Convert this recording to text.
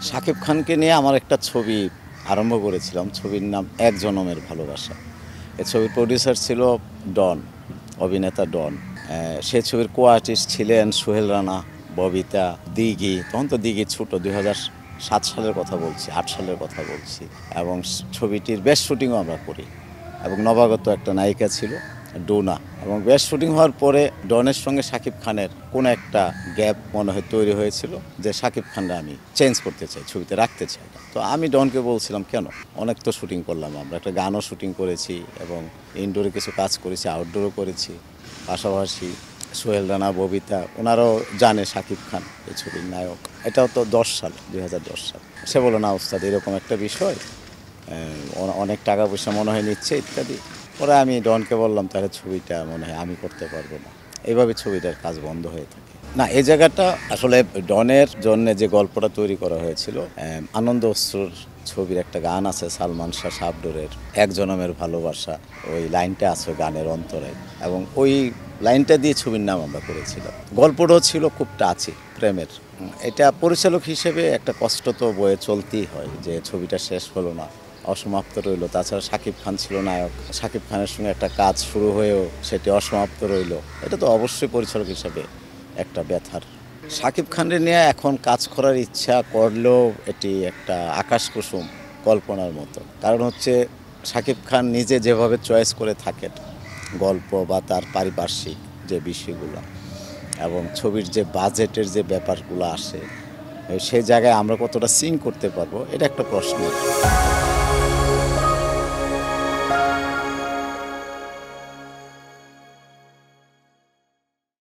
শাকিব খানকে নিয়ে আমার একটা ছবি আরম্ভ করেছিলাম। ছবির নাম এক জনমের ভালোবাসা। এই ছবির প্রডিউসার ছিল ডন, অভিনেতা ডন। সেই ছবির কো-আর্টিস্ট ছিলেন সোহেল রানা, ববিতা, দিঘি। তখন তো দিঘি ছোট, 2007 সালের কথা বলছি, 8 সালের কথা বলছি। এবং ছবিটির বেশ শুটিংও আমরা করি। এবং নবাগত একটা নায়িকা ছিল ডোনা। এবং বেশ শুটিং হওয়ার পরে ডনের সঙ্গে শাকিব খানের কোনো একটা গ্যাপ মনে হয় তৈরি হয়েছিল, যে শাকিব খানরা আমি চেঞ্জ করতে চাই, ছবিতে রাখতে চাই না। তো আমি ডনকে বলছিলাম, কেন, অনেক তো শুটিং করলাম, আমরা একটা গানও শুটিং করেছি এবং ইনডোরে কিছু কাজ করেছি, আউটডোরও করেছি। পাশাপাশি সোহেল রানা, ববিতা, ওনারাও জানে শাকিব খান এই ছবির নায়ক। এটাও তো 2010 সাল। সে বলো, না ওস্তাদ, এরকম একটা বিষয়, অনেক টাকা পয়সা মনে হয় নিচ্ছে ইত্যাদি। পরে আমি ডনকে বললাম, তাহলে ছবিটা মনে হয় আমি করতে পারবো না। এইভাবে ছবিটার কাজ বন্ধ হয়ে থাকে। না, এই জায়গাটা আসলে ডনের জন্য যে গল্পটা তৈরি করা হয়েছিল, আনন্দ অশ্রুর ছবির একটা গান আছে সালমান শাহ শাবনুরের, এক জনমের ভালোবাসা, ওই লাইনটা আছে গানের অন্তরে, এবং ওই লাইনটা দিয়ে ছবির নাম আমরা করেছিলাম। গল্পটাও ছিল খুব টাচি, প্রেমের। এটা পরিচালক হিসেবে একটা কষ্ট তো বয়ে চলতেই হয়, যে ছবিটা শেষ হলো না, অসমাপ্ত রইল। তাছাড়া শাকিব খান ছিল নায়ক, শাকিব খানের সঙ্গে একটা কাজ শুরু হয়েও সেটি অসমাপ্ত রইল। এটা তো অবশ্যই পরিচালক হিসেবে একটা ব্যথার। শাকিব খানকে নিয়ে এখন কাজ করার ইচ্ছা করলেও এটি একটা আকাশ কুসুম কল্পনার মতো। কারণ হচ্ছে, শাকিব খান নিজে যেভাবে চয়েস করে থাকেন গল্প বা তার পারিপার্শ্বিক যে বিষয়গুলো, এবং ছবির যে বাজেটের যে ব্যাপারগুলো আসে, সেই জায়গায় আমরা কতটা সিং করতে পারবো, এটা একটা প্রশ্ন।